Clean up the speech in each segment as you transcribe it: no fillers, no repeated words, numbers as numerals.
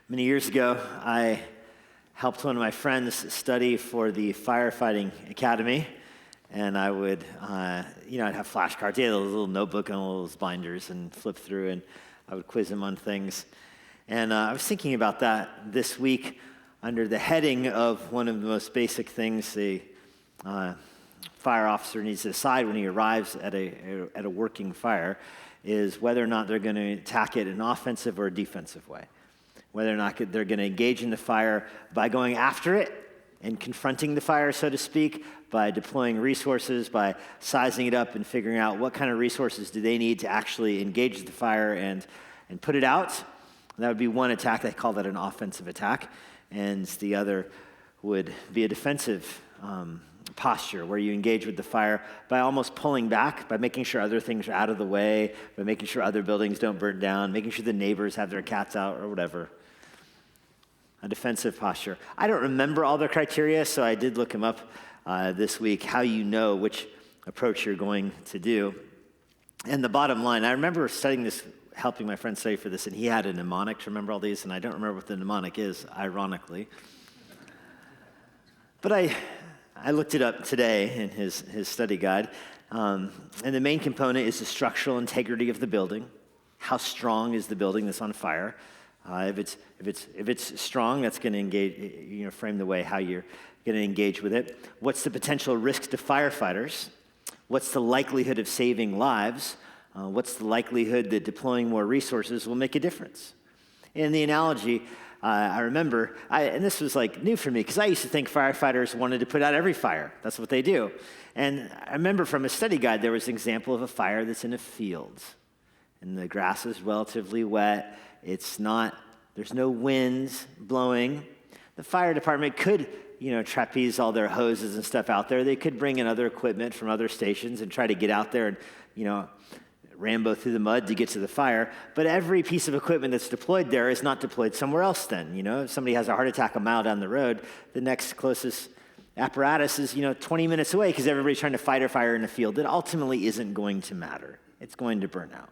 Many years ago, I helped one of my friends study for the firefighting academy, and I would, I'd have flashcards. He had a little notebook and all those binders and flip through, and I would quiz him on things. And I was thinking about that this week under the heading of one of the most basic things a fire officer needs to decide when he arrives at a working fire is whether or not they're going to attack it in an offensive or a defensive way. Whether or not they're going to engage in the fire by going after it and confronting the fire, so to speak, by deploying resources, by sizing it up and figuring out what kind of resources do they need to actually engage the fire and put it out. That would be one attack. They call that an offensive attack. And the other would be a defensive posture where you engage with the fire by almost pulling back, by making sure other things are out of the way, by making sure other buildings don't burn down, making sure the neighbors have their cats out or whatever. A defensive posture. I don't remember all the criteria, so I did look them up this week, how you know which approach you're going to do. And the bottom line, I remember studying this, helping my friend study for this, and he had a mnemonic to remember all these, and I don't remember what the mnemonic is, ironically. But I looked it up today in his study guide, and the main component is the structural integrity of the building. How strong is the building that's on fire? If it's strong, that's going to engage, frame the way how you're going to engage with it. What's the potential risk to firefighters? What's the likelihood of saving lives? What's the likelihood that deploying more resources will make a difference? In the analogy, I remember, and this was like new for me, because I used to think firefighters wanted to put out every fire. That's what they do. And I remember from a study guide, there was an example of a fire that's in a field. And the grass is relatively wet. There's no winds blowing. The fire department could, trapeze all their hoses and stuff out there. They could bring in other equipment from other stations and try to get out there and, Rambo through the mud to get to the fire. But every piece of equipment that's deployed there is not deployed somewhere else then. If somebody has a heart attack a mile down the road, the next closest apparatus is, 20 minutes away because everybody's trying to fight a fire in a field that ultimately isn't going to matter. It's going to burn out.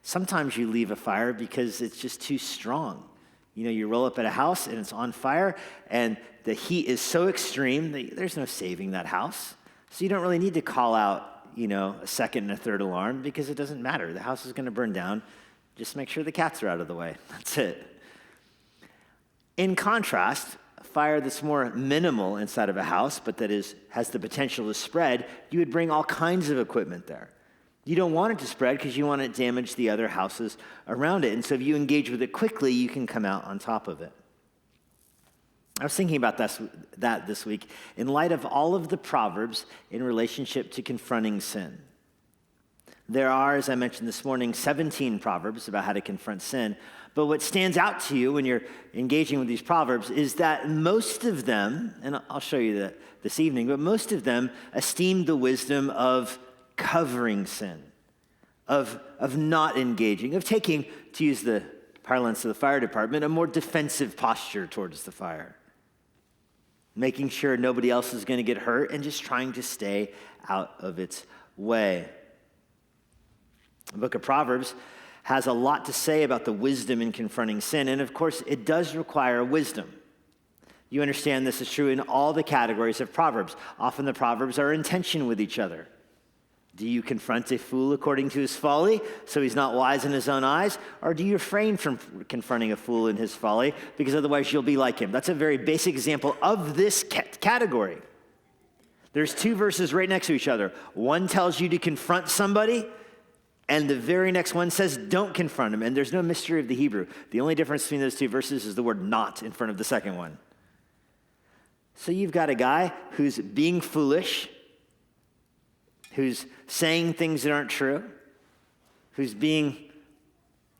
Sometimes you leave a fire because it's just too strong. You roll up at a house and it's on fire and the heat is so extreme that there's no saving that house. So you don't really need to call out, a second and a third alarm because it doesn't matter. The house is going to burn down. Just make sure the cats are out of the way. That's it. In contrast, a fire that's more minimal inside of a house, but that has the potential to spread, you would bring all kinds of equipment there. You don't want it to spread because you want it to damage the other houses around it. And so if you engage with it quickly, you can come out on top of it. I was thinking about that this week in light of all of the Proverbs in relationship to confronting sin. There are, as I mentioned this morning, 17 Proverbs about how to confront sin. But what stands out to you when you're engaging with these Proverbs is that most of them, and I'll show you that this evening, but most of them esteem the wisdom of covering sin, of not engaging, of taking, to use the parlance of the fire department, a more defensive posture towards the fire. Making sure nobody else is going to get hurt and just trying to stay out of its way. The book of Proverbs has a lot to say about the wisdom in confronting sin, and of course, it does require wisdom. You understand this is true in all the categories of Proverbs. Often the Proverbs are in tension with each other. Do you confront a fool according to his folly, so he's not wise in his own eyes? Or do you refrain from confronting a fool in his folly, because otherwise you'll be like him? That's a very basic example of this category. There's two verses right next to each other. One tells you to confront somebody, and the very next one says don't confront him. And there's no mystery of the Hebrew. The only difference between those two verses is the word not in front of the second one. So you've got a guy who's being foolish, who's saying things that aren't true, who's being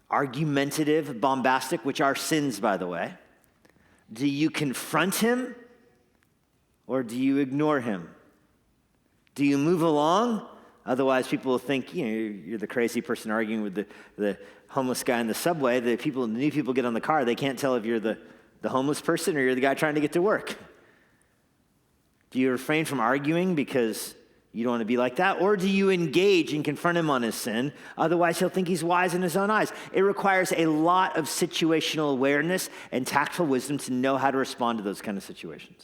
argumentative, bombastic, which are sins, by the way. Do you confront him or do you ignore him? Do you move along? Otherwise, people will think, you're the crazy person arguing with the homeless guy in the subway. The new people get on the car, they can't tell if you're the homeless person or you're the guy trying to get to work. Do you refrain from arguing because You don't want to be like that. Or do you engage and confront him on his sin? Otherwise, he'll think he's wise in his own eyes. It requires a lot of situational awareness and tactful wisdom to know how to respond to those kind of situations.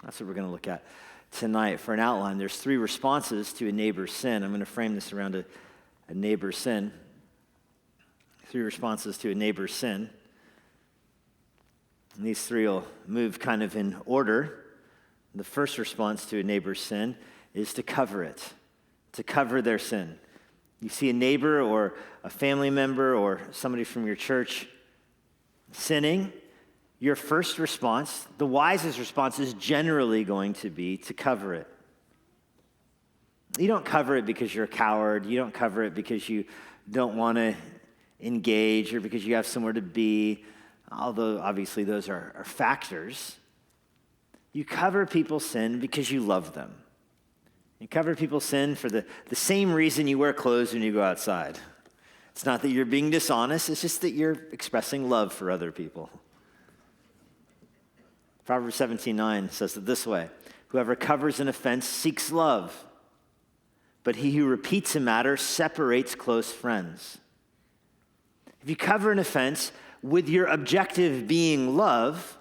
That's what we're going to look at tonight for an outline. There's 3 responses to a neighbor's sin. I'm going to frame this around a neighbor's sin. 3 responses to a neighbor's sin. And these 3 will move kind of in order. The first response to a neighbor's sin is to cover it, to cover their sin. You see a neighbor or a family member or somebody from your church sinning, your first response, the wisest response, is generally going to be to cover it. You don't cover it because you're a coward. You don't cover it because you don't want to engage or because you have somewhere to be, although obviously those are factors. You cover people's sin because you love them. You cover people's sin for the same reason you wear clothes when you go outside. It's not that you're being dishonest, it's just that you're expressing love for other people. Proverbs 17:9 says it this way: whoever covers an offense seeks love, but he who repeats a matter separates close friends. If you cover an offense with your objective being love,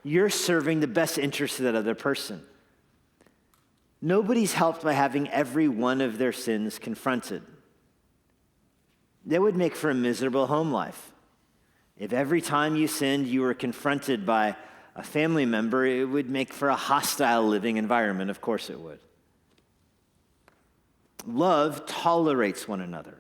you're serving the best interest of that other person. Nobody's helped by having every one of their sins confronted. That would make for a miserable home life. If every time you sinned, you were confronted by a family member, it would make for a hostile living environment. Of course it would. Love tolerates one another.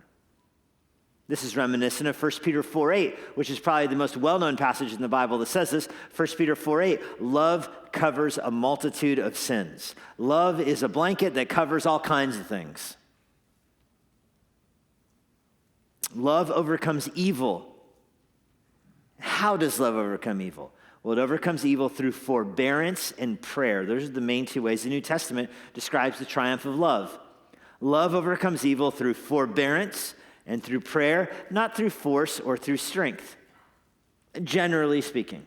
This is reminiscent of 1 Peter 4:8, which is probably the most well-known passage in the Bible that says this. 1 Peter 4:8, love covers a multitude of sins. Love is a blanket that covers all kinds of things. Love overcomes evil. How does love overcome evil? Well, it overcomes evil through forbearance and prayer. Those are the main 2 ways the New Testament describes the triumph of love. Love overcomes evil through forbearance and through prayer, not through force or through strength, generally speaking.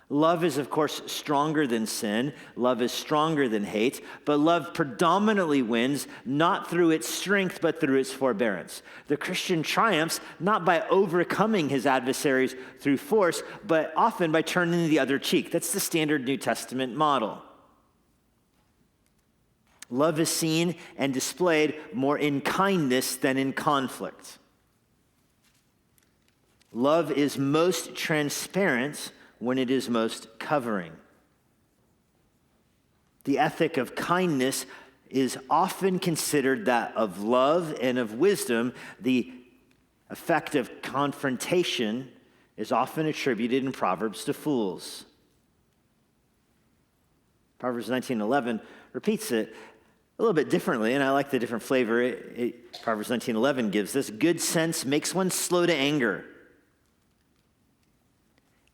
Love is, of course, stronger than sin. Love is stronger than hate, but love predominantly wins not through its strength, but through its forbearance. The Christian triumphs not by overcoming his adversaries through force, but often by turning the other cheek. That's the standard New Testament model. Love is seen and displayed more in kindness than in conflict. Love is most transparent when it is most covering. The ethic of kindness is often considered that of love and of wisdom. The effect of confrontation is often attributed in Proverbs to fools. Proverbs 19:11 repeats it a little bit differently, and I like the different flavor. Proverbs 19:11 gives this: good sense makes one slow to anger,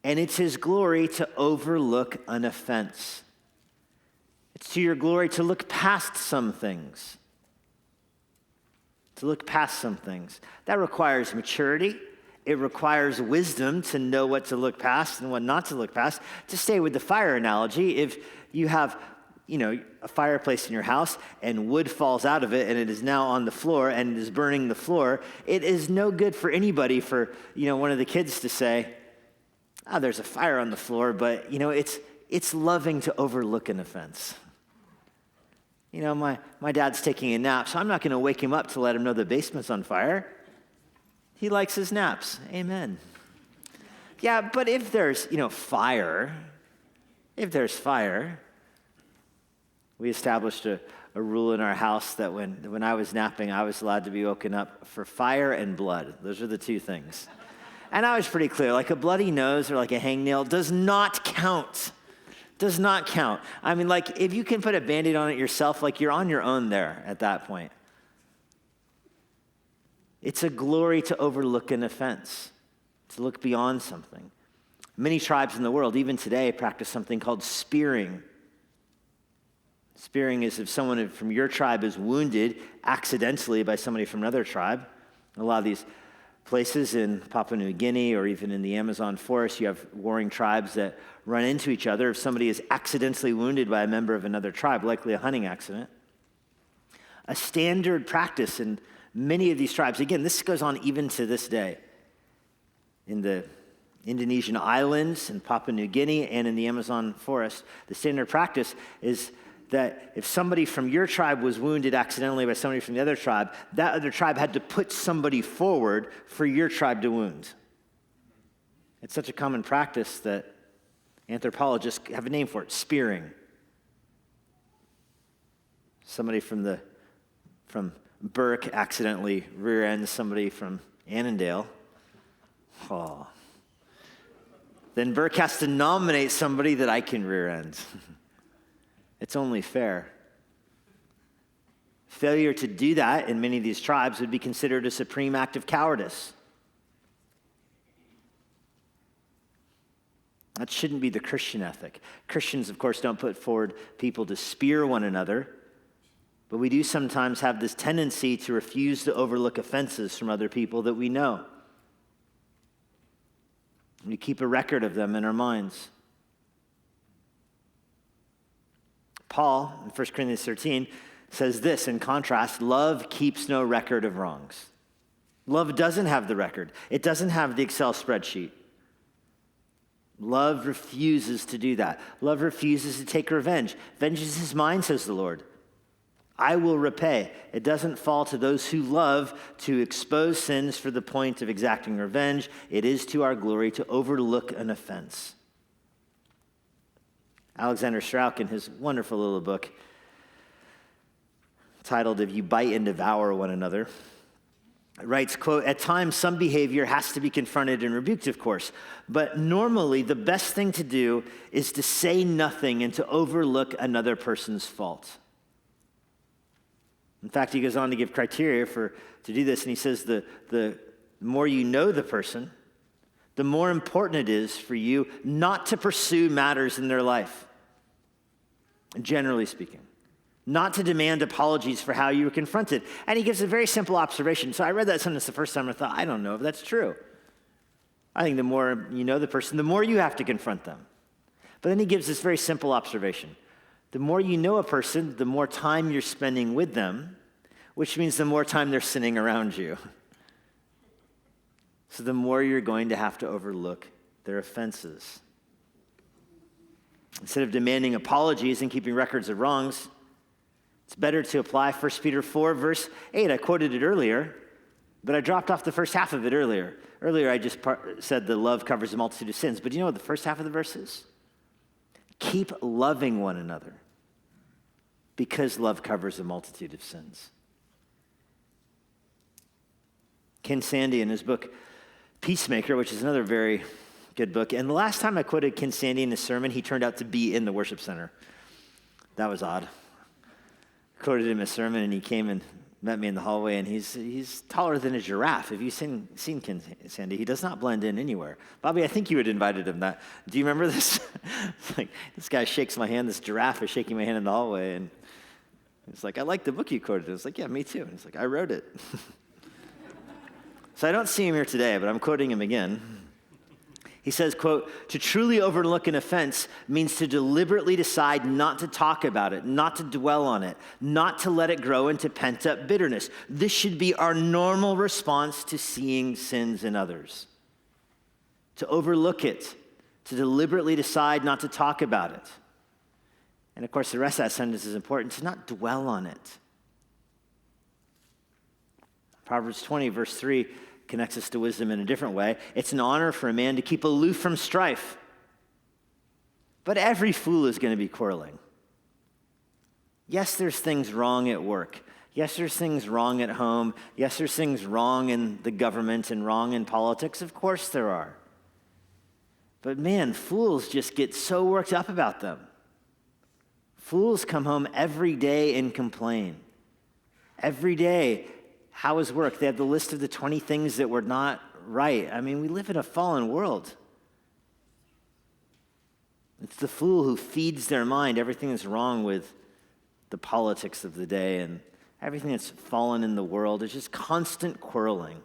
and it's his glory to overlook an offense. It's to your glory to look past some things. To look past some things. That requires maturity. It requires wisdom to know what to look past and what not to look past. To stay with the fire analogy, if you have a fireplace in your house and wood falls out of it and it is now on the floor and it is burning the floor, it is no good for anybody for, one of the kids to say, there's a fire on the floor, but, it's loving to overlook an offense. My dad's taking a nap, so I'm not going to wake him up to let him know the basement's on fire. He likes his naps. Amen. Yeah, but if there's, fire, we established a rule in our house that when I was napping, I was allowed to be woken up for fire and blood. Those are the 2 things. And I was pretty clear, like a bloody nose or like a hangnail does not count. Does not count. I mean, like if you can put a Band-Aid on it yourself, like you're on your own there at that point. It's a glory to overlook an offense, to look beyond something. Many tribes in the world, even today, practice something called spearing. Spearing is if someone from your tribe is wounded accidentally by somebody from another tribe. A lot of these places in Papua New Guinea or even in the Amazon forest, you have warring tribes that run into each other. If somebody is accidentally wounded by a member of another tribe, likely a hunting accident, a standard practice in many of these tribes, again, this goes on even to this day, in the Indonesian islands, in Papua New Guinea, and in the Amazon forest, the standard practice is that if somebody from your tribe was wounded accidentally by somebody from the other tribe, that other tribe had to put somebody forward for your tribe to wound. It's such a common practice that anthropologists have a name for it, spearing. Somebody from Burke accidentally rear ends somebody from Annandale. Oh. Then Burke has to nominate somebody that I can rear end. It's only fair. Failure to do that in many of these tribes would be considered a supreme act of cowardice. That shouldn't be the Christian ethic. Christians, of course, don't put forward people to spear one another, but we do sometimes have this tendency to refuse to overlook offenses from other people that we know. We keep a record of them in our minds. Paul, in 1 Corinthians 13, says this in contrast: love keeps no record of wrongs. Love doesn't have the record. It doesn't have the Excel spreadsheet. Love refuses to do that. Love refuses to take revenge. Vengeance is mine, says the Lord. I will repay. It doesn't fall to those who love to expose sins for the point of exacting revenge. It is to our glory to overlook an offense. Alexander Strauch, in his wonderful little book titled "If You Bite and Devour One Another," writes, quote, "At times some behavior has to be confronted and rebuked, of course, but normally the best thing to do is to say nothing and to overlook another person's fault." In fact, he goes on to give criteria to do this, and he says the more you know the person, the more important it is for you not to pursue matters in their life, generally speaking, not to demand apologies for how you were confronted. And he gives a very simple observation. So I read that sentence the first time, and I thought, I don't know if that's true. I think the more you know the person, the more you have to confront them. But then he gives this very simple observation. The more you know a person, the more time you're spending with them, which means the more time they're sinning around you. So the more you're going to have to overlook their offenses. Instead of demanding apologies and keeping records of wrongs, it's better to apply 1 Peter 4, verse 8. I quoted it earlier, but I dropped off the first half of it earlier. Earlier, I just said that love covers a multitude of sins. But do you know what the first half of the verse is? Keep loving one another, because love covers a multitude of sins. Ken Sande, in his book Peacemaker, which is another very good book, and the last time I quoted Ken Sande in a sermon, he turned out to be in the worship center. That was odd. I quoted him a sermon, and he came and met me in the hallway, and he's taller than a giraffe. Have you seen Ken Sande? He does not blend in anywhere. Bobby, I think you had invited him that. Do you remember this? It's like, this guy shakes my hand, this giraffe is shaking my hand in the hallway, and he's like, I like the book you quoted. I was like, yeah, me too. And he's like, I wrote it. So I don't see him here today, but I'm quoting him again. He says, quote, "To truly overlook an offense means to deliberately decide not to talk about it, not to dwell on it, not to let it grow into pent-up bitterness. This should be our normal response to seeing sins in others. To overlook it, to deliberately decide not to talk about it." And of course, the rest of that sentence is important, to not dwell on it. Proverbs 20, verse 3, connects us to wisdom in a different way. It's an honor for a man to keep aloof from strife. But every fool is going to be quarreling. Yes, there's things wrong at work. Yes, there's things wrong at home. Yes, there's things wrong in the government and wrong in politics. Of course there are. But man, fools just get so worked up about them. Fools come home every day and complain. Every day. How is work? They have the list of the 20 things that were not right. I mean, we live in a fallen world. It's the fool who feeds their mind everything that's wrong with the politics of the day and everything that's fallen in the world. It's just constant quarreling.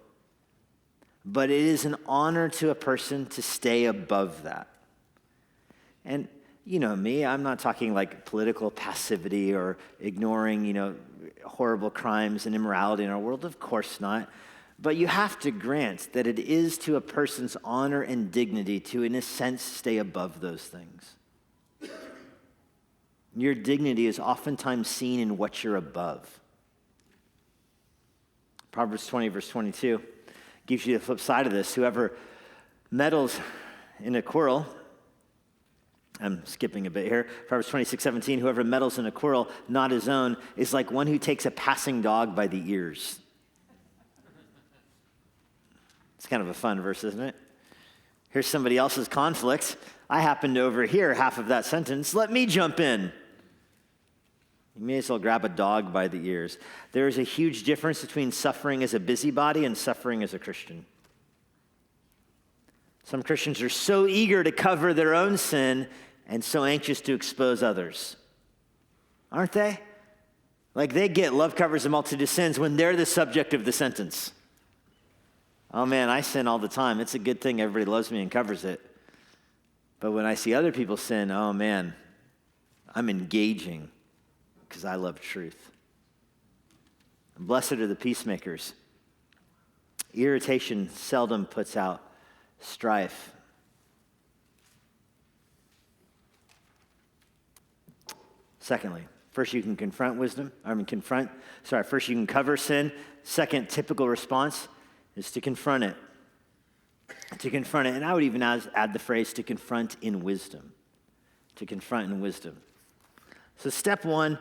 but it is an honor to a person to stay above that. And you know me, I'm not talking like political passivity or ignoring, horrible crimes and immorality in our world. Of course not. But you have to grant that it is to a person's honor and dignity to, in a sense, stay above those things. Your dignity is oftentimes seen in what you're above. Proverbs 20, verse 22, gives you the flip side of this. Whoever meddles in a quarrel, I'm skipping a bit here. Proverbs 26:17, whoever meddles in a quarrel, not his own, is like one who takes a passing dog by the ears. It's kind of a fun verse, isn't it? Here's somebody else's conflict. I happen to overhear half of that sentence. Let me jump in. You may as well grab a dog by the ears. There is a huge difference between suffering as a busybody and suffering as a Christian. Some Christians are so eager to cover their own sin and so anxious to expose others. Aren't they? Like they get love covers a multitude of sins when they're the subject of the sentence. Oh man, I sin all the time. It's a good thing everybody loves me and covers it. But when I see other people sin, oh man, I'm engaging because I love truth. And blessed are the peacemakers. Irritation seldom puts out strife. Secondly, first you can first you can cover sin. Second typical response is to confront it. To confront it, and I would even add the phrase to confront in wisdom. To confront in wisdom. So step one,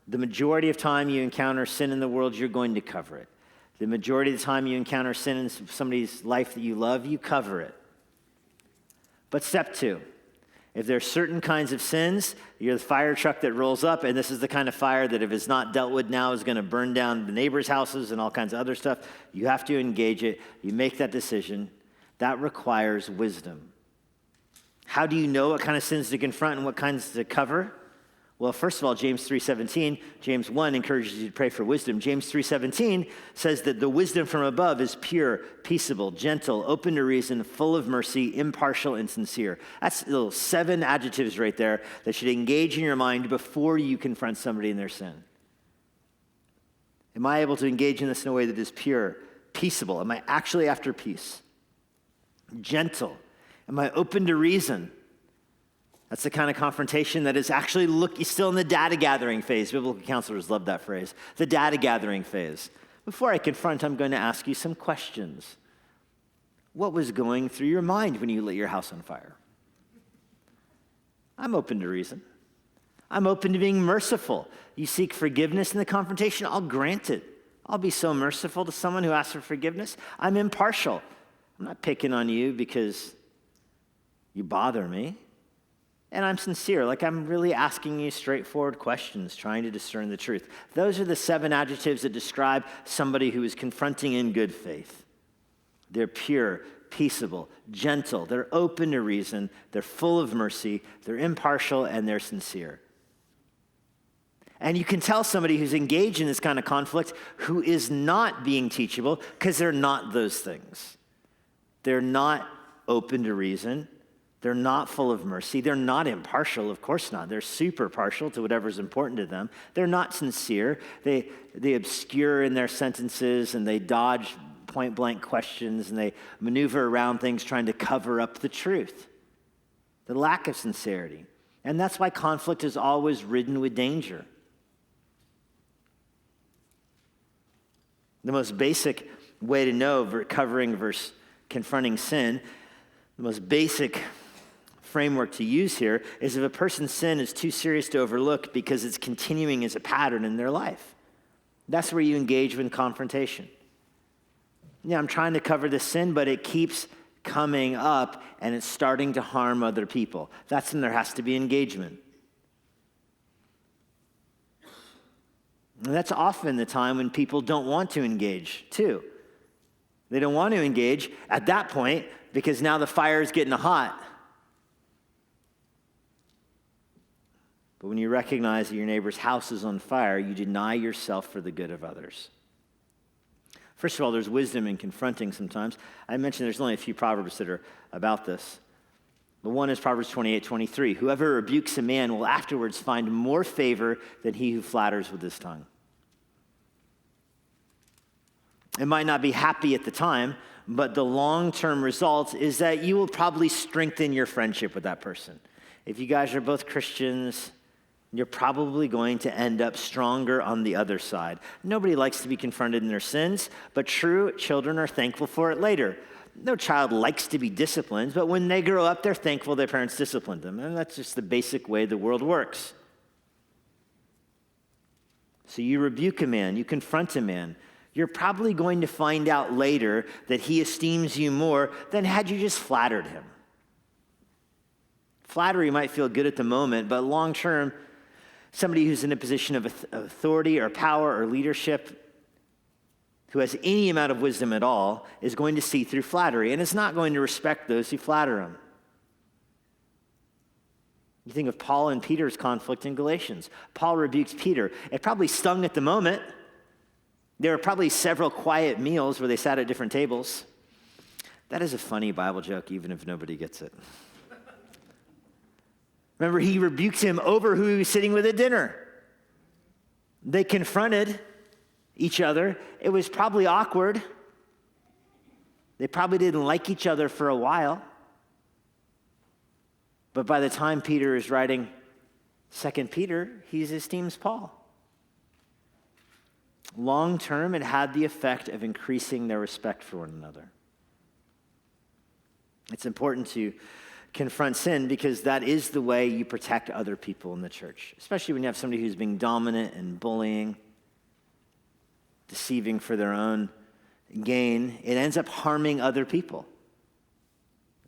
the majority of time you encounter sin in the world, you're going to cover it. The majority of the time you encounter sin in somebody's life that you love, you cover it. But step two, if there are certain kinds of sins, you're the fire truck that rolls up, and this is the kind of fire that if it's not dealt with now is going to burn down the neighbors' houses and all kinds of other stuff. You have to engage it. You make that decision. That requires wisdom. How do you know what kind of sins to confront and what kinds to cover? Well, first of all, James 3:17, James 1 encourages you to pray for wisdom. James 3:17 says that the wisdom from above is pure, peaceable, gentle, open to reason, full of mercy, impartial, and sincere. That's little 7 adjectives right there that should engage in your mind before you confront somebody in their sin. Am I able to engage in this in a way that is pure, peaceable? Am I actually after peace? Gentle. Am I open to reason? That's the kind of confrontation that is actually still in the data gathering phase. Biblical counselors love that phrase, the data gathering phase. Before I confront, I'm going to ask you some questions. What was going through your mind when you lit your house on fire? I'm open to reason. I'm open to being merciful. You seek forgiveness in the confrontation, I'll grant it. I'll be so merciful to someone who asks for forgiveness. I'm impartial. I'm not picking on you because you bother me. And I'm sincere, like I'm really asking you straightforward questions, trying to discern the truth. Those are the 7 adjectives that describe somebody who is confronting in good faith. They're pure, peaceable, gentle, they're open to reason, they're full of mercy, they're impartial, and they're sincere. And you can tell somebody who's engaged in this kind of conflict who is not being teachable because they're not those things. They're not open to reason. They're not full of mercy. They're not impartial. Of course not. They're super partial to whatever's important to them. They're not sincere. They obscure in their sentences and they dodge point-blank questions and they maneuver around things trying to cover up the truth. The lack of sincerity. And that's why conflict is always ridden with danger. The most basic way to know covering versus confronting sin, the most basic framework to use here is if a person's sin is too serious to overlook because it's continuing as a pattern in their life. That's where you engage in confrontation. Yeah, I'm trying to cover this sin, but it keeps coming up and it's starting to harm other people. That's when there has to be engagement. And that's often the time when people don't want to engage, too. They don't want to engage at that point because now the fire is getting hot. But when you recognize that your neighbor's house is on fire, you deny yourself for the good of others. First of all, there's wisdom in confronting sometimes. I mentioned there's only a few Proverbs that are about this. But one is Proverbs 28:23. Whoever rebukes a man will afterwards find more favor than he who flatters with his tongue. It might not be happy at the time, but the long-term result is that you will probably strengthen your friendship with that person. If you guys are both Christians, you're probably going to end up stronger on the other side. Nobody likes to be confronted in their sins, but true children are thankful for it later. No child likes to be disciplined, but when they grow up, they're thankful their parents disciplined them. And that's just the basic way the world works. So you rebuke a man, you confront a man. You're probably going to find out later that he esteems you more than had you just flattered him. Flattery might feel good at the moment, but long term, somebody who's in a position of authority or power or leadership who has any amount of wisdom at all is going to see through flattery and is not going to respect those who flatter him. You think of Paul and Peter's conflict in Galatians. Paul rebukes Peter. It probably stung at the moment. There were probably several quiet meals where they sat at different tables. That is a funny Bible joke, even if nobody gets it. Remember, he rebukes him over who he was sitting with at dinner. They confronted each other. It was probably awkward. They probably didn't like each other for a while. But by the time Peter is writing 2 Peter, he esteems Paul. Long term, it had the effect of increasing their respect for one another. It's important to confront sin because that is the way you protect other people in the church, especially when you have somebody who's being dominant and bullying, deceiving for their own gain. It ends up harming other people.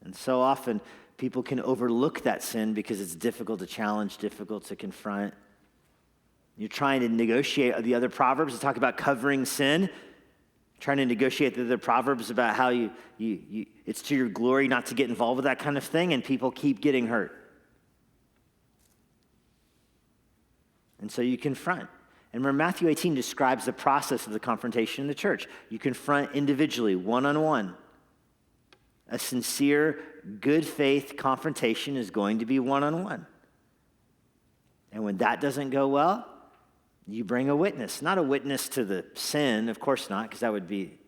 And so often, people can overlook that sin because it's difficult to challenge, difficult to confront. You're trying to negotiate the other Proverbs to talk about covering sin, trying to negotiate the other Proverbs about how you it's to your glory not to get involved with that kind of thing, and people keep getting hurt. And so you confront. And remember, Matthew 18 describes the process of the confrontation in the church. You confront individually, one-on-one. A sincere, good faith confrontation is going to be one-on-one. And when that doesn't go well, you bring a witness. Not a witness to the sin, of course not, because that would be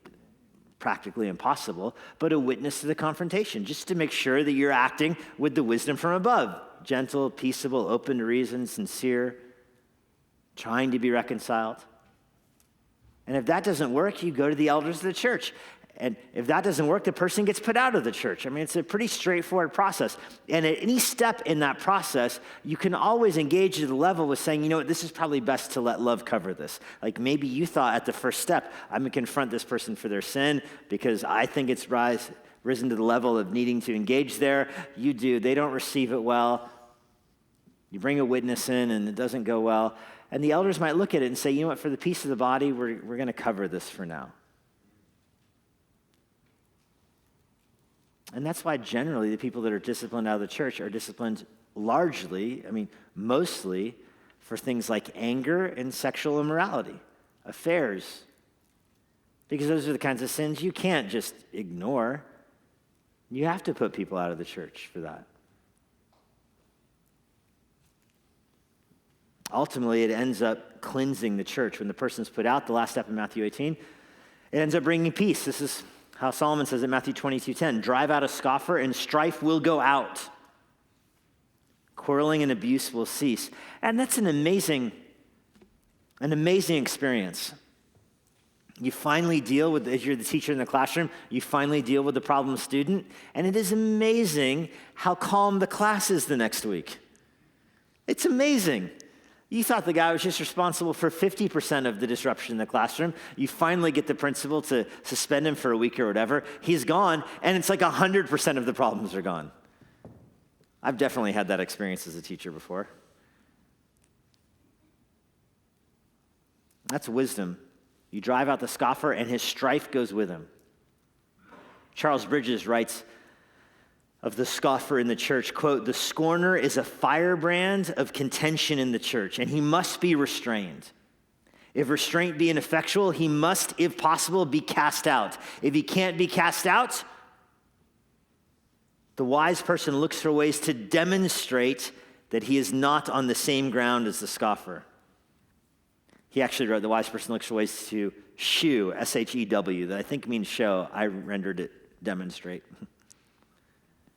practically impossible, but a witness to the confrontation, just to make sure that you're acting with the wisdom from above. Gentle, peaceable, open to reason, sincere, trying to be reconciled. And if that doesn't work, you go to the elders of the church. And if that doesn't work, the person gets put out of the church. I mean, it's a pretty straightforward process. And at any step in that process, you can always engage at the level with saying, you know what, this is probably best to let love cover this. Like maybe you thought at the first step, I'm going to confront this person for their sin because I think it's risen to the level of needing to engage there. You do. They don't receive it well. You bring a witness in and it doesn't go well. And the elders might look at it and say, you know what, for the peace of the body, we're going to cover this for now. And that's why generally the people that are disciplined out of the church are disciplined largely, mostly, for things like anger and sexual immorality, affairs. Because those are the kinds of sins you can't just ignore. You have to put people out of the church for that. Ultimately, it ends up cleansing the church. When the person's put out, the last step in Matthew 18, it ends up bringing peace. This is how Solomon says in Matthew 22:10, drive out a scoffer and strife will go out. Quarreling and abuse will cease. And that's an amazing experience. You finally deal with, as you're the teacher in the classroom, you finally deal with the problem student. And it is amazing how calm the class is the next week. It's amazing. You thought the guy was just responsible for 50% of the disruption in the classroom. You finally get the principal to suspend him for a week or whatever. He's gone, and it's like 100% of the problems are gone. I've definitely had that experience as a teacher before. That's wisdom. You drive out the scoffer, and his strife goes with him. Charles Bridges writes of the scoffer in the church, quote, the scorner is a firebrand of contention in the church, and he must be restrained. If restraint be ineffectual, he must, if possible, be cast out. If he can't be cast out, the wise person looks for ways to demonstrate that he is not on the same ground as the scoffer. He actually wrote, the wise person looks for ways to shew, S-H-E-W, that I think means show. I rendered it demonstrate.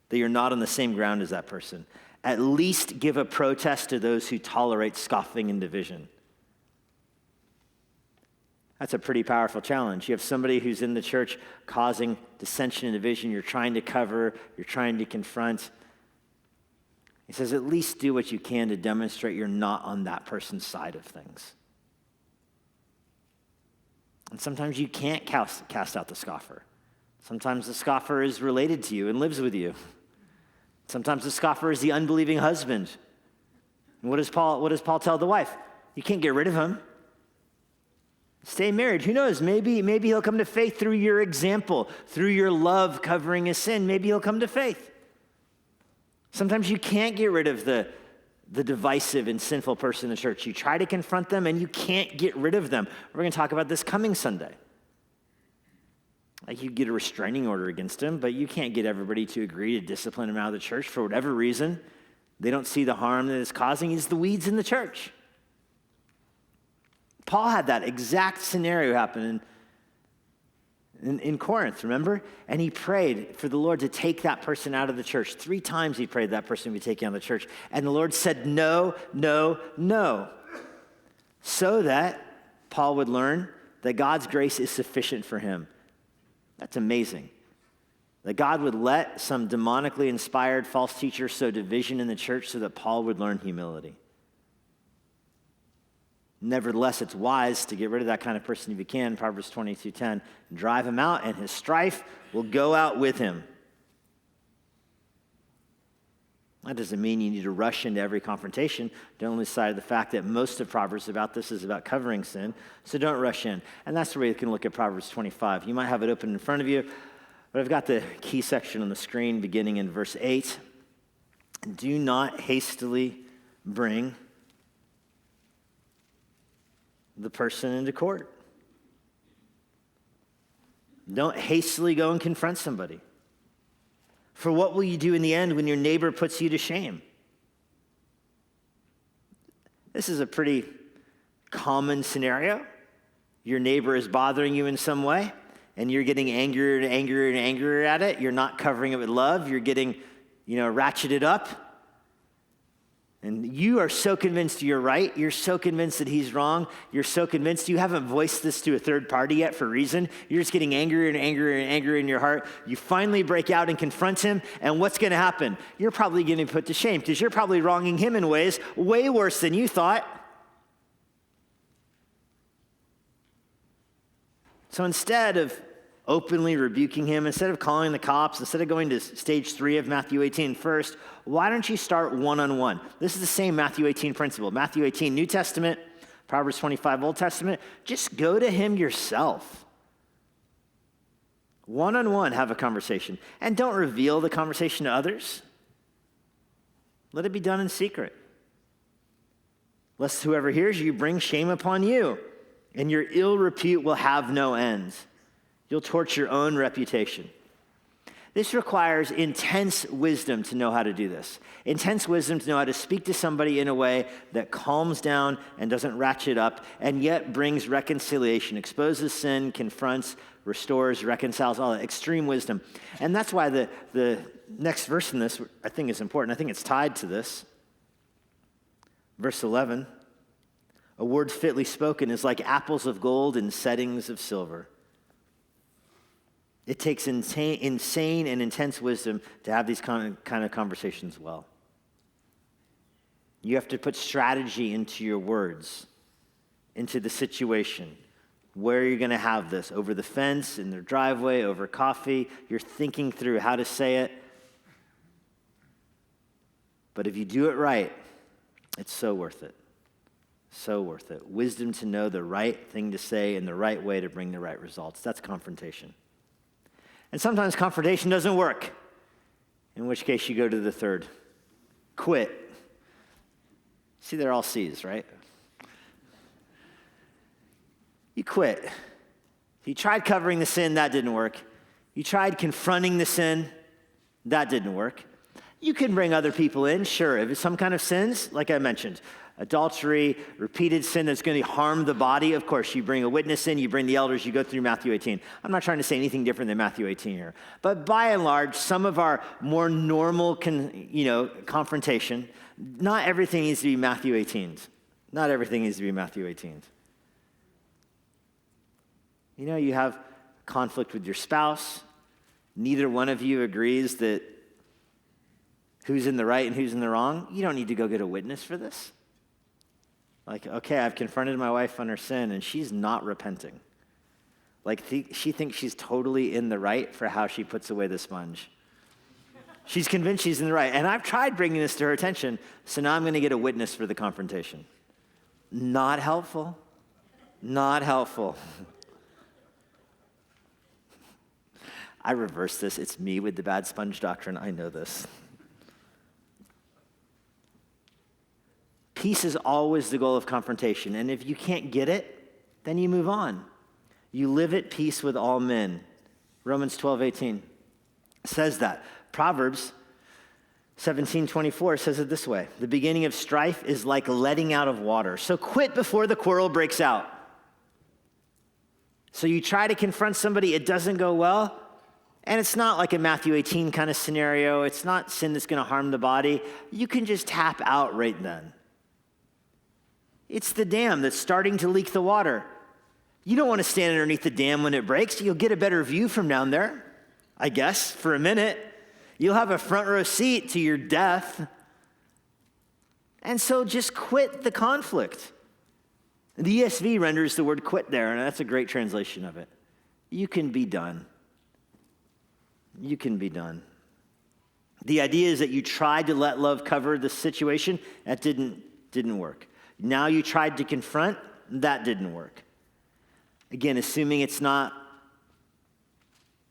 That you're not on the same ground as that person. At least give a protest to those who tolerate scoffing and division. That's a pretty powerful challenge. You have somebody who's in the church causing dissension and division. You're trying to cover, you're trying to confront. He says, at least do what you can to demonstrate you're not on that person's side of things. And sometimes you can't cast out the scoffer. Sometimes the scoffer is related to you and lives with you. Sometimes the scoffer is the unbelieving husband. And what does Paul tell the wife? You can't get rid of him. Stay married. Who knows? Maybe he'll come to faith through your example, through your love covering his sin. Maybe he'll come to faith. Sometimes you can't get rid of the divisive and sinful person in the church. You try to confront them and you can't get rid of them. We're going to talk about this coming Sunday. Like you get a restraining order against him, but you can't get everybody to agree to discipline him out of the church for whatever reason. They don't see the harm that it's causing. He's the weeds in the church. Paul had that exact scenario happen in Corinth, remember? And he prayed for the Lord to take that person out of the church. 3 times he prayed that person would be taken out of the church. And the Lord said, no, no, no. So that Paul would learn that God's grace is sufficient for him. That's amazing. That God would let some demonically inspired false teacher sow division in the church so that Paul would learn humility. Nevertheless, it's wise to get rid of that kind of person if you can. Proverbs 22:10, drive him out and his strife will go out with him. That doesn't mean you need to rush into every confrontation. Don't lose sight of the fact that most of Proverbs about this is about covering sin, so don't rush in. And that's the way you can look at Proverbs 25. You might have it open in front of you, but I've got the key section on the screen beginning in verse 8. Do not hastily bring the person into court. Don't hastily go and confront somebody. For what will you do in the end when your neighbor puts you to shame? This is a pretty common scenario. Your neighbor is bothering you in some way, and you're getting angrier and angrier and angrier at it. You're not covering it with love. You're getting, ratcheted up. And you are so convinced you're right. You're so convinced that he's wrong. You're so convinced you haven't voiced this to a third party yet for a reason. You're just getting angrier and angrier and angrier in your heart. You finally break out and confront him. And what's going to happen? You're probably getting put to shame because you're probably wronging him in ways way worse than you thought. So instead of openly rebuking him, instead of calling the cops, instead of going to stage 3 of Matthew 18 first, why don't you start one-on-one? This is the same Matthew 18 principle. Matthew 18, New Testament, Proverbs 25, Old Testament. Just go to him yourself. One-on-one, have a conversation. And don't reveal the conversation to others. Let it be done in secret. Lest whoever hears you bring shame upon you, and your ill repute will have no end. You'll torch your own reputation. This requires intense wisdom to know how to do this. Intense wisdom to know how to speak to somebody in a way that calms down and doesn't ratchet up and yet brings reconciliation, exposes sin, confronts, restores, reconciles, all that extreme wisdom. And that's why the next verse in this I think is important. I think it's tied to this. Verse 11, a word fitly spoken is like apples of gold in settings of silver. It takes insane and intense wisdom to have these kind of conversations well. You have to put strategy into your words, into the situation. Where are you going to have this? Over the fence, in their driveway, over coffee. You're thinking through how to say it. But if you do it right, it's so worth it. So worth it. Wisdom to know the right thing to say and the right way to bring the right results. That's confrontation. And sometimes confrontation doesn't work, in which case you go to the third. Quit. See, they're all C's, right? You quit. You tried covering the sin, that didn't work. You tried confronting the sin, that didn't work. You can bring other people in, sure. If it's some kind of sins, like I mentioned, adultery, repeated sin that's going to harm the body, of course, you bring a witness in, you bring the elders, you go through Matthew 18. I'm not trying to say anything different than Matthew 18 here. But by and large, some of our more normal confrontation, not everything needs to be Matthew 18s. Not everything needs to be Matthew 18s. You have conflict with your spouse. Neither one of you agrees that who's in the right and who's in the wrong. You don't need to go get a witness for this. Like, okay, I've confronted my wife on her sin, and she's not repenting. Like, she thinks she's totally in the right for how she puts away the sponge. She's convinced she's in the right. And I've tried bringing this to her attention, so now I'm going to get a witness for the confrontation. Not helpful. Not helpful. I reverse this. It's me with the bad sponge doctrine. I know this. Peace is always the goal of confrontation. And if you can't get it, then you move on. You live at peace with all men. Romans 12:18 says that. Proverbs 17:24 says it this way. The beginning of strife is like letting out of water. So quit before the quarrel breaks out. So you try to confront somebody, it doesn't go well. And it's not like a Matthew 18 kind of scenario. It's not sin that's going to harm the body. You can just tap out right then. It's the dam that's starting to leak the water. You don't want to stand underneath the dam when it breaks. You'll get a better view from down there, I guess, for a minute. You'll have a front row seat to your death. And so just quit the conflict. The ESV renders the word quit there, and that's a great translation of it. You can be done. You can be done. The idea is that you tried to let love cover the situation. That didn't work. Now you tried to confront. That didn't work. Again, assuming it's not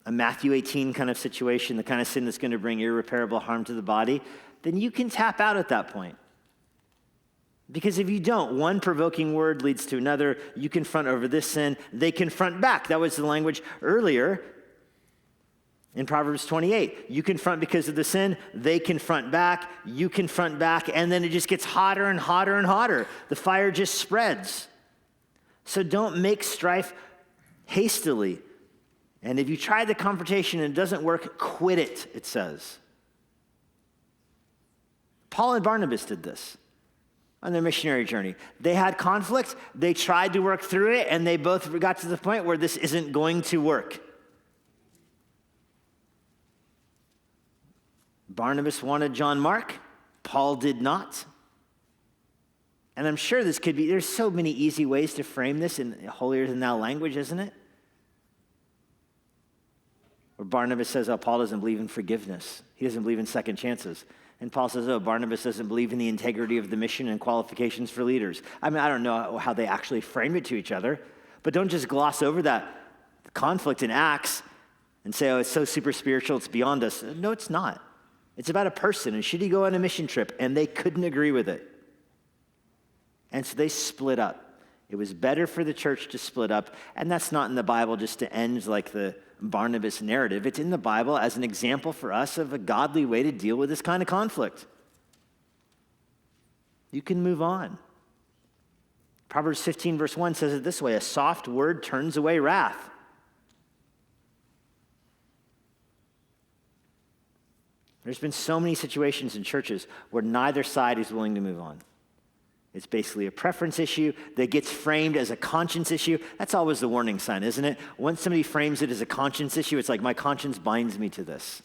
a Matthew 18 kind of situation, the kind of sin that's going to bring irreparable harm to the body, then you can tap out at that point. Because if you don't, one provoking word leads to another. You confront over this sin. They confront back. That was the language earlier in Proverbs 28. You confront because of the sin. They confront back. You confront back. And then it just gets hotter and hotter and hotter. The fire just spreads. So don't make strife hastily. And if you try the confrontation and it doesn't work, quit it, it says. Paul and Barnabas did this on their missionary journey. They had conflict. They tried to work through it, and they both got to the point where this isn't going to work. Barnabas wanted John Mark. Paul did not. And I'm sure this could be, there's so many easy ways to frame this in holier than thou language, isn't it? Where Barnabas says, oh, Paul doesn't believe in forgiveness. He doesn't believe in second chances. And Paul says, oh, Barnabas doesn't believe in the integrity of the mission and qualifications for leaders. I mean, I don't know how they actually frame it to each other, but don't just gloss over that conflict in Acts and say, oh, it's so super spiritual, it's beyond us. No, it's not. It's about a person, and should he go on a mission trip? And they couldn't agree with it. And so they split up. It was better for the church to split up, and that's not in the Bible just to end like the Barnabas narrative. It's in the Bible as an example for us of a godly way to deal with this kind of conflict. You can move on. Proverbs 15 verse 1 says it this way, a soft word turns away wrath. There's been so many situations in churches where neither side is willing to move on. It's basically a preference issue that gets framed as a conscience issue. That's always the warning sign, isn't it? Once somebody frames it as a conscience issue, it's like, my conscience binds me to this.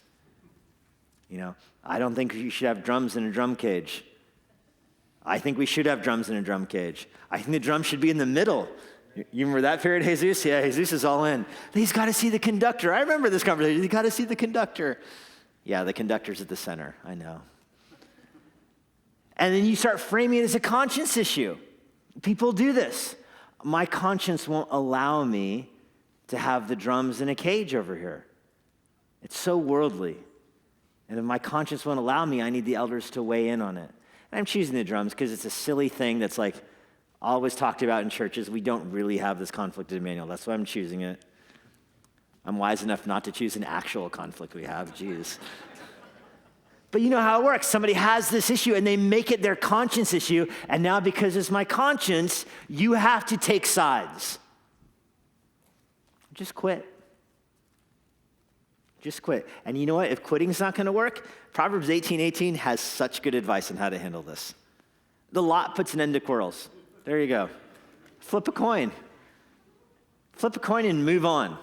I don't think you should have drums in a drum cage. I think we should have drums in a drum cage. I think the drum should be in the middle. You remember that period, Jesus? Yeah, Jesus is all in. He's got to see the conductor. I remember this conversation. He's got to see the conductor. Yeah, the conductor's at the center. I know. And then you start framing it as a conscience issue. People do this. My conscience won't allow me to have the drums in a cage over here. It's so worldly. And if my conscience won't allow me, I need the elders to weigh in on it. And I'm choosing the drums because it's a silly thing that's like always talked about in churches. We don't really have this conflict in Immanuel. That's why I'm choosing it. I'm wise enough not to choose an actual conflict we have. Jeez. But you know how it works. Somebody has this issue and they make it their conscience issue. And now because it's my conscience, you have to take sides. Just quit. Just quit. And you know what? If quitting's not going to work, Proverbs 18:18 has such good advice on how to handle this. The lot puts an end to quarrels. There you go. Flip a coin. Flip a coin and move on.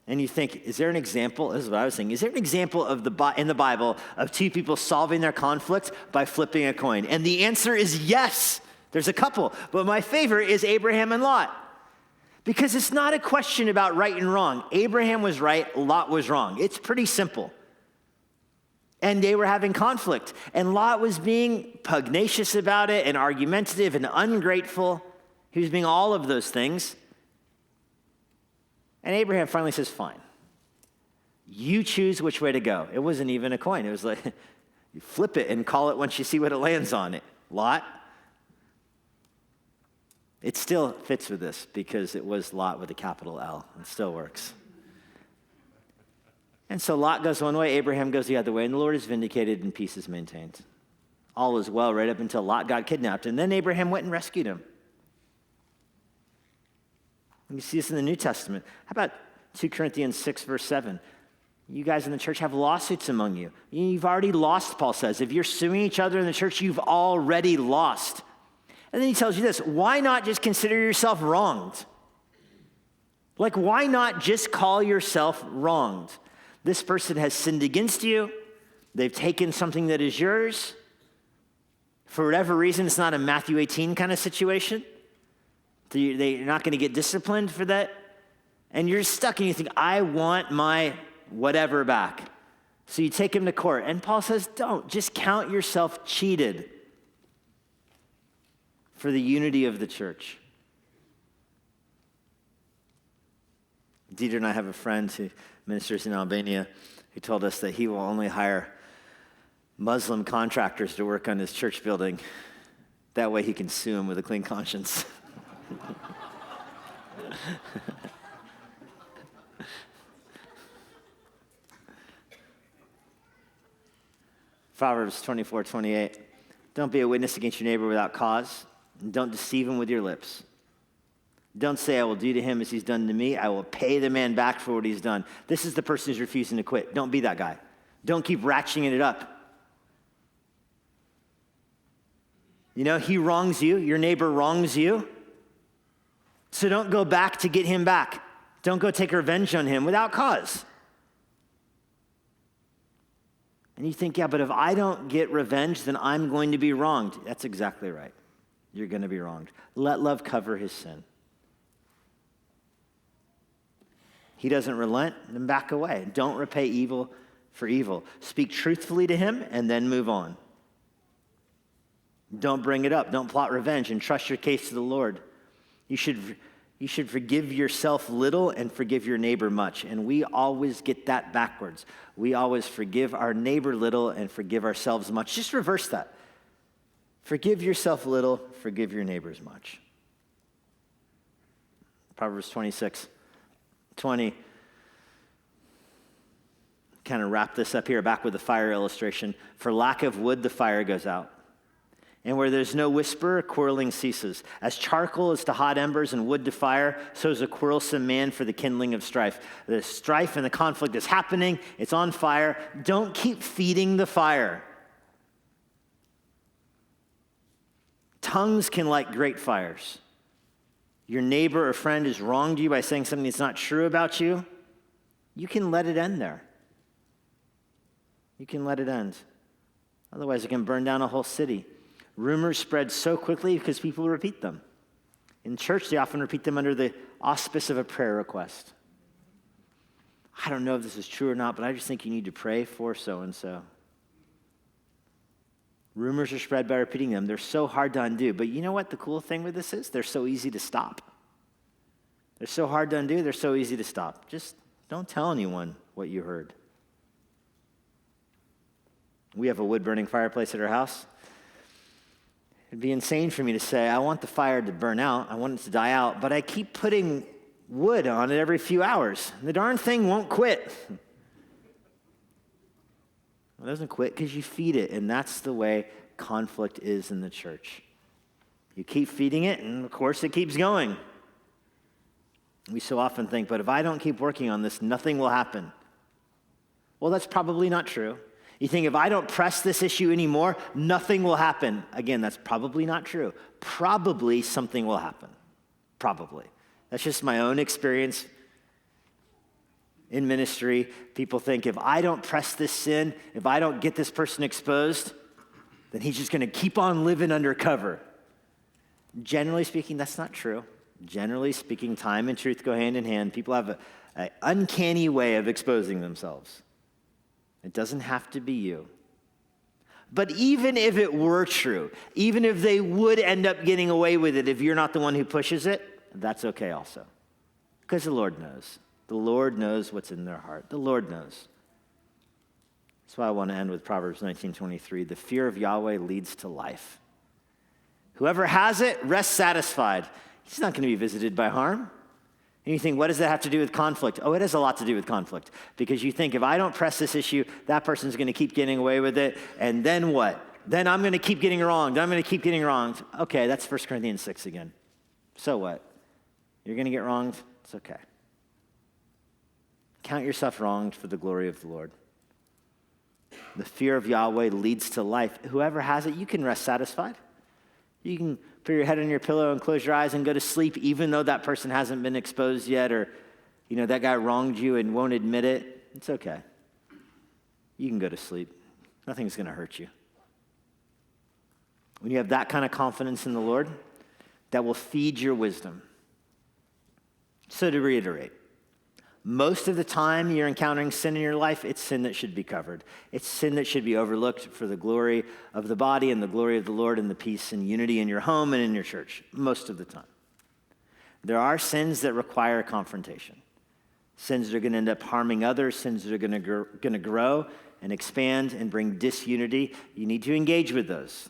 And you think, is there an example? This is what I was thinking. Is there an example of in the Bible of two people solving their conflict by flipping a coin? And the answer is yes. There's a couple. But my favorite is Abraham and Lot. Because it's not a question about right and wrong. Abraham was right, Lot was wrong. It's pretty simple. And they were having conflict. And Lot was being pugnacious about it and argumentative and ungrateful. He was being all of those things. And Abraham finally says, fine. You choose which way to go. It wasn't even a coin. It was like, you flip it and call it once you see what it lands on it. Lot. It still fits with this because it was Lot with a capital L. It still works. And so Lot goes one way, Abraham goes the other way, and the Lord is vindicated and peace is maintained. All is well right up until Lot got kidnapped, and then Abraham went and rescued him. And you see this in the New Testament. How about 2 Corinthians 6, verse 7? You guys in the church have lawsuits among you. You've already lost, Paul says. If you're suing each other in the church, you've already lost. And then he tells you this, why not just consider yourself wronged? Like, why not just call yourself wronged? This person has sinned against you. They've taken something that is yours. For whatever reason, it's not a Matthew 18 kind of situation. They're not going to get disciplined for that. And you're stuck and you think, I want my whatever back. So you take him to court. And Paul says, don't. Just count yourself cheated for the unity of the church. Dieter and I have a friend who ministers in Albania who told us that he will only hire Muslim contractors to work on his church building. That way he can sue him with a clean conscience. Proverbs 24:28. Don't be a witness against your neighbor without cause. And don't deceive him with your lips. Don't say, I will do to him as he's done to me. I will pay the man back for what he's done. This is the person who's refusing to quit. Don't be that guy. Don't keep ratcheting it up. You know, he wrongs you. Your neighbor wrongs you. So don't go back to get him back. Don't go take revenge on him without cause. And you think, yeah, but if I don't get revenge, then I'm going to be wronged. That's exactly right. You're going to be wronged. Let love cover his sin. He doesn't relent, then back away. Don't repay evil for evil. Speak truthfully to him and then move on. Don't bring it up. Don't plot revenge and trust your case to the Lord. You should forgive yourself little and forgive your neighbor much. And we always get that backwards. We always forgive our neighbor little and forgive ourselves much. Just reverse that. Forgive yourself little, forgive your neighbors much. Proverbs 26:20. Kind of wrap this up here, back with the fire illustration. For lack of wood, the fire goes out. And where there's no whisper, quarreling ceases. As charcoal is to hot embers and wood to fire, so is a quarrelsome man for the kindling of strife. The strife and the conflict is happening. It's on fire. Don't keep feeding the fire. Tongues can light great fires. Your neighbor or friend has wronged you by saying something that's not true about you. You can let it end there. You can let it end. Otherwise, it can burn down a whole city. Rumors spread so quickly because people repeat them. In church, they often repeat them under the auspice of a prayer request. I don't know if this is true or not, but I just think you need to pray for so-and-so. Rumors are spread by repeating them. They're so hard to undo. But you know what the cool thing with this is? They're so easy to stop. They're so hard to undo. They're so easy to stop. Just don't tell anyone what you heard. We have a wood-burning fireplace at our house. It'd be insane for me to say, I want the fire to burn out, I want it to die out, but I keep putting wood on it every few hours. The darn thing won't quit. It doesn't quit because you feed it, and that's the way conflict is in the church. You keep feeding it, and of course it keeps going. We so often think, but if I don't keep working on this, nothing will happen. Well, that's probably not true. You think if I don't press this issue anymore, nothing will happen. Again, that's probably not true. Probably something will happen. Probably. That's just my own experience in ministry. People think if I don't press this sin, if I don't get this person exposed, then he's just going to keep on living undercover. Generally speaking, that's not true. Generally speaking, time and truth go hand in hand. People have an uncanny way of exposing themselves. It doesn't have to be you. But even if it were true, even if they would end up getting away with it, if you're not the one who pushes it, that's okay also. Because the Lord knows. The Lord knows what's in their heart. The Lord knows. That's why I want to end with Proverbs 19:23. The fear of Yahweh leads to life. Whoever has it rests satisfied. He's not going to be visited by harm. And you think, what does that have to do with conflict? Oh, it has a lot to do with conflict. Because you think, if I don't press this issue, that person's going to keep getting away with it. And then what? Then I'm going to keep getting wronged. I'm going to keep getting wronged. Okay, that's 1 Corinthians 6 again. So what? You're going to get wronged? It's okay. Count yourself wronged for the glory of the Lord. The fear of Yahweh leads to life. Whoever has it, you can rest satisfied. You can put your head on your pillow and close your eyes and go to sleep, even though that person hasn't been exposed yet, or that guy wronged you and won't admit it. It's okay. You can go to sleep. Nothing's going to hurt you. When you have that kind of confidence in the Lord, that will feed your wisdom. So to reiterate, most of the time you're encountering sin in your life, it's sin that should be covered. It's sin that should be overlooked for the glory of the body and the glory of the Lord and the peace and unity in your home and in your church, most of the time. There are sins that require confrontation. Sins that are going to end up harming others, sins that are going to grow and expand and bring disunity. You need to engage with those.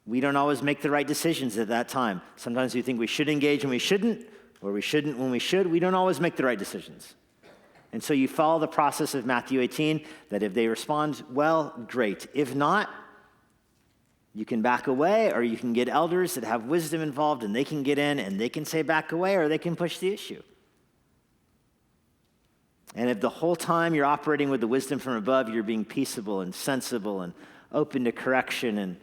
We don't always make the right decisions at that time. Sometimes we think we should engage and we shouldn't, or we shouldn't when we should. We don't always make the right decisions. And so you follow the process of Matthew 18, that if they respond well, great. If not, you can back away, or you can get elders that have wisdom involved, and they can get in, and they can say back away, or they can push the issue. And if the whole time you're operating with the wisdom from above, you're being peaceable and sensible and open to correction and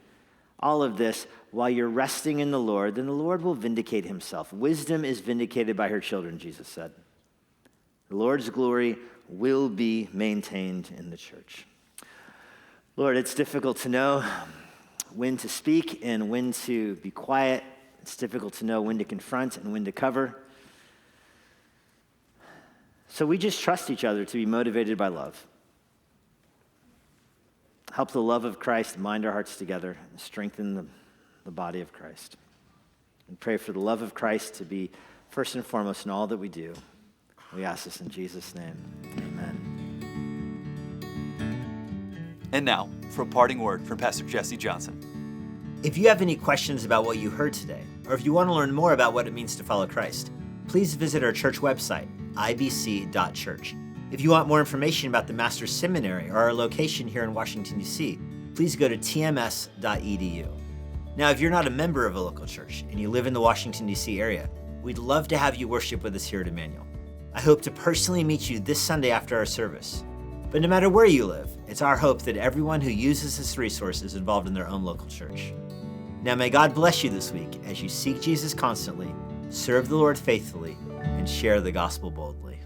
all of this, while you're resting in the Lord, then the Lord will vindicate himself. Wisdom is vindicated by her children, Jesus said. The Lord's glory will be maintained in the church. Lord, it's difficult to know when to speak and when to be quiet. It's difficult to know when to confront and when to cover. So we just trust each other to be motivated by love. Help the love of Christ bind our hearts together and strengthen the body of Christ. And pray for the love of Christ to be first and foremost in all that we do. We ask this in Jesus' name. Amen. And now, for a parting word from Pastor Jesse Johnson. If you have any questions about what you heard today, or if you want to learn more about what it means to follow Christ, please visit our church website, ibc.church. If you want more information about the Master's Seminary or our location here in Washington, D.C., please go to tms.edu. Now, if you're not a member of a local church and you live in the Washington, D.C. area, we'd love to have you worship with us here at Immanuel. I hope to personally meet you this Sunday after our service. But no matter where you live, it's our hope that everyone who uses this resource is involved in their own local church. Now, may God bless you this week as you seek Jesus constantly, serve the Lord faithfully, and share the gospel boldly.